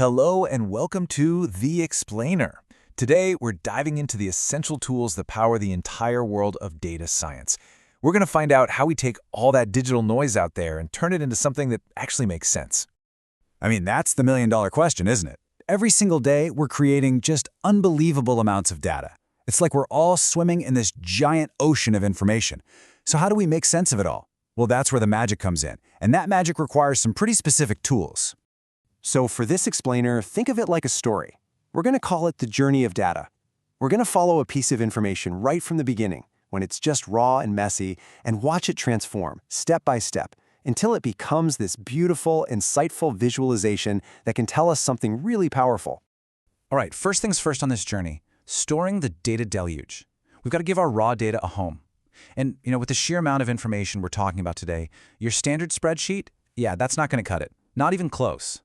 Hello and welcome to The Explainer. Today, we're diving into the essential tools that power the entire world of data science. We're going to find out how we take all that digital noise out there and turn it into something that actually makes sense. I mean, that's the million-dollar question, isn't it? Every single day, we're creating just unbelievable amounts of data. It's like we're all swimming in this giant ocean of information. So how do we make sense of it all? Well, that's where the magic comes in, and that magic requires some pretty specific tools. So for this explainer, think of it like a story. We're going to call it the journey of data. We're going to follow a piece of information right from the beginning, when it's just raw and messy, and watch it transform, step by step, until it becomes this beautiful, insightful visualization that can tell us something really powerful. All right, first things first on this journey, storing the data deluge. We've got to give our raw data a home. And, with the sheer amount of information we're talking about today, your standard spreadsheet, that's not going to cut it. Not even close.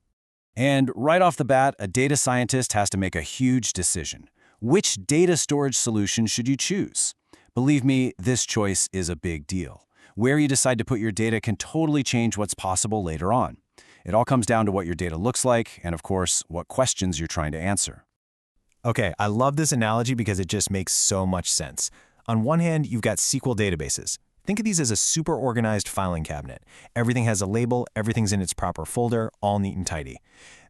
And right off the bat, a data scientist has to make a huge decision. Which data storage solution should you choose? Believe me, this choice is a big deal. Where you decide to put your data can totally change what's possible later on. It all comes down to what your data looks like and, of course, what questions you're trying to answer. Okay, I love this analogy because it just makes so much sense. On one hand, you've got SQL databases. Think of these as a super organized filing cabinet. Everything has a label, everything's in its proper folder, all neat and tidy.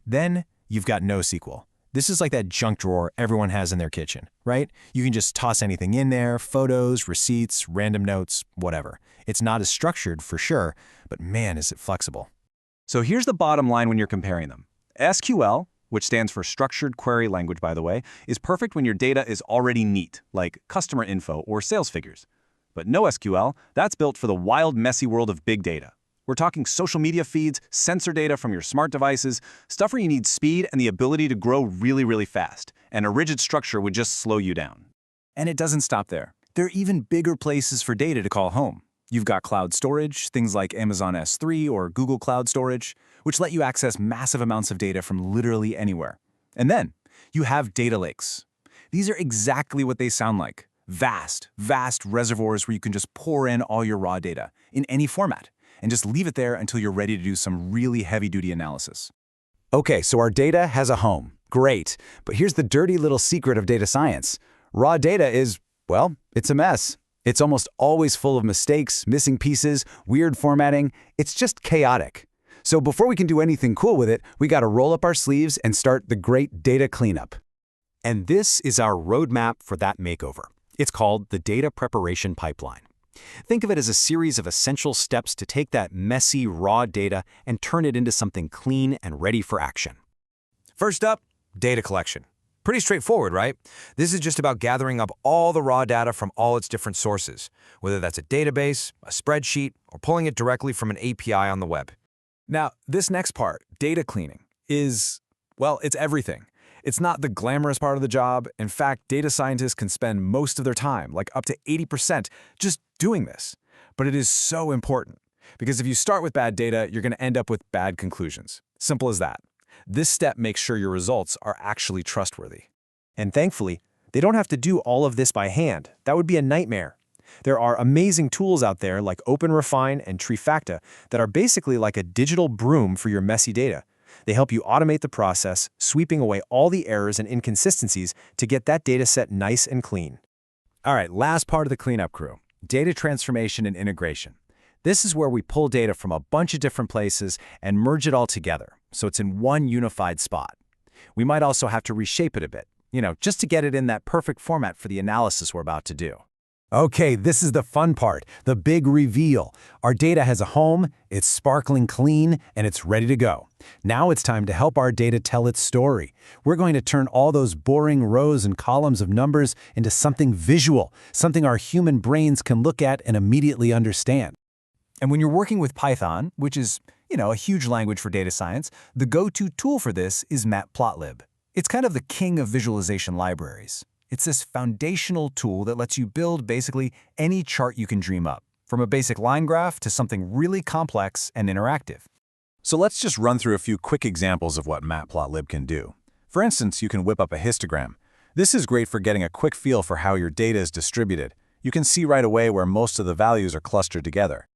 Then you've got NoSQL. This is like that junk drawer everyone has in their kitchen, right? You can just toss anything in there, photos, receipts, random notes, whatever. It's not as structured for sure, but man, is it flexible. So here's the bottom line when you're comparing them. SQL, which stands for Structured Query Language, by the way, is perfect when your data is already neat, like customer info or sales figures. But NoSQL, that's built for the wild, messy world of big data. We're talking social media feeds, sensor data from your smart devices, stuff where you need speed and the ability to grow really, really fast, and a rigid structure would just slow you down. And it doesn't stop there. There are even bigger places for data to call home. You've got cloud storage, things like Amazon S3 or Google Cloud Storage, which let you access massive amounts of data from literally anywhere. And then you have data lakes. These are exactly what they sound like. Vast, vast reservoirs where you can just pour in all your raw data in any format and just leave it there until you're ready to do some really heavy-duty analysis. Okay, so our data has a home. Great. But here's the dirty little secret of data science. Raw data is, well, it's a mess. It's almost always full of mistakes, missing pieces, weird formatting. It's just chaotic. So before we can do anything cool with it, we got to roll up our sleeves and start the great data cleanup. And this is our roadmap for that makeover. It's called the data preparation pipeline. Think of it as a series of essential steps to take that messy, raw data and turn it into something clean and ready for action. First up, data collection. Pretty straightforward, right? This is just about gathering up all the raw data from all its different sources, whether that's a database, a spreadsheet, or pulling it directly from an API on the web. Now, this next part, data cleaning, is, well, it's everything. It's not the glamorous part of the job. In fact, data scientists can spend most of their time, like up to 80%, just doing this. But it is so important, because if you start with bad data, you're going to end up with bad conclusions. Simple as that. This step makes sure your results are actually trustworthy. And thankfully, they don't have to do all of this by hand. That would be a nightmare. There are amazing tools out there like OpenRefine and Trifacta that are basically like a digital broom for your messy data. They help you automate the process, sweeping away all the errors and inconsistencies to get that data set nice and clean. All right, last part of the cleanup crew, data transformation and integration. This is where we pull data from a bunch of different places and merge it all together, so it's in one unified spot. We might also have to reshape it a bit, just to get it in that perfect format for the analysis we're about to do. Okay, this is the fun part, the big reveal. Our data has a home, it's sparkling clean, and it's ready to go. Now it's time to help our data tell its story. We're going to turn all those boring rows and columns of numbers into something visual, something our human brains can look at and immediately understand. And when you're working with Python, which is, a huge language for data science, the go-to tool for this is Matplotlib. It's kind of the king of visualization libraries. It's this foundational tool that lets you build basically any chart you can dream up, from a basic line graph to something really complex and interactive. So let's just run through a few quick examples of what Matplotlib can do. For instance, you can whip up a histogram. This is great for getting a quick feel for how your data is distributed. You can see right away where most of the values are clustered together.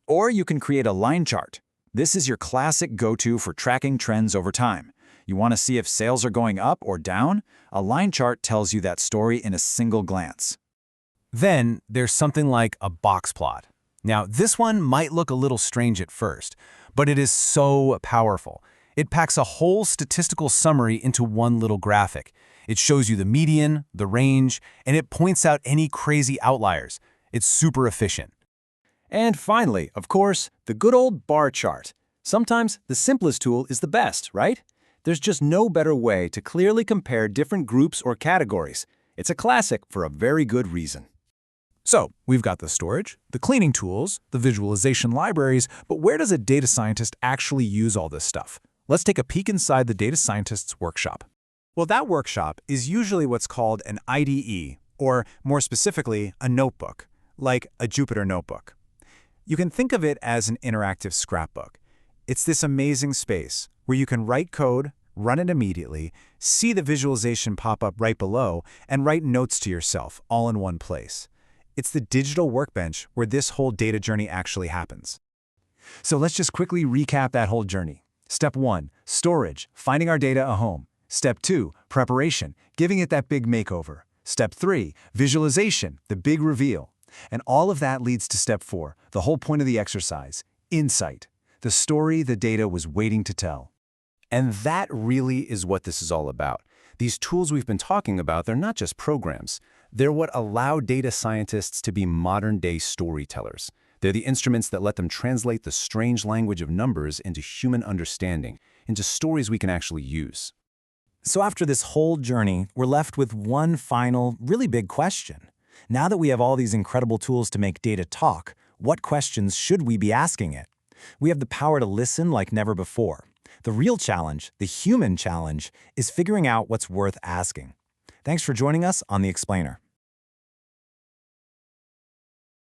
Or you can create a line chart. This is your classic go-to for tracking trends over time. You want to see if sales are going up or down? A line chart tells you that story in a single glance. Then there's something like a box plot. Now, this one might look a little strange at first, but it is so powerful. It packs a whole statistical summary into one little graphic. It shows you the median, the range, and it points out any crazy outliers. It's super efficient. And finally, of course, the good old bar chart. Sometimes the simplest tool is the best, right? There's just no better way to clearly compare different groups or categories. It's a classic for a very good reason. So, we've got the storage, the cleaning tools, the visualization libraries, but where does a data scientist actually use all this stuff? Let's take a peek inside the data scientist's workshop. Well, that workshop is usually what's called an IDE, or more specifically, a notebook, like a Jupyter notebook. You can think of it as an interactive scrapbook. It's this amazing space where you can write code, run it immediately, see the visualization pop up right below, and write notes to yourself all in one place. It's the digital workbench where this whole data journey actually happens. So let's just quickly recap that whole journey. Step 1, storage, finding our data a home. Step 2, preparation, giving it that big makeover. Step 3, visualization, the big reveal. And all of that leads to Step 4, the whole point of the exercise, insight, the story the data was waiting to tell. And that really is what this is all about. These tools we've been talking about, they're not just programs. They're what allow data scientists to be modern-day storytellers. They're the instruments that let them translate the strange language of numbers into human understanding, into stories we can actually use. So after this whole journey, we're left with one final, really big question. Now that we have all these incredible tools to make data talk, what questions should we be asking it? We have the power to listen like never before. The real challenge, the human challenge, is figuring out what's worth asking. Thanks for joining us on The Explainer.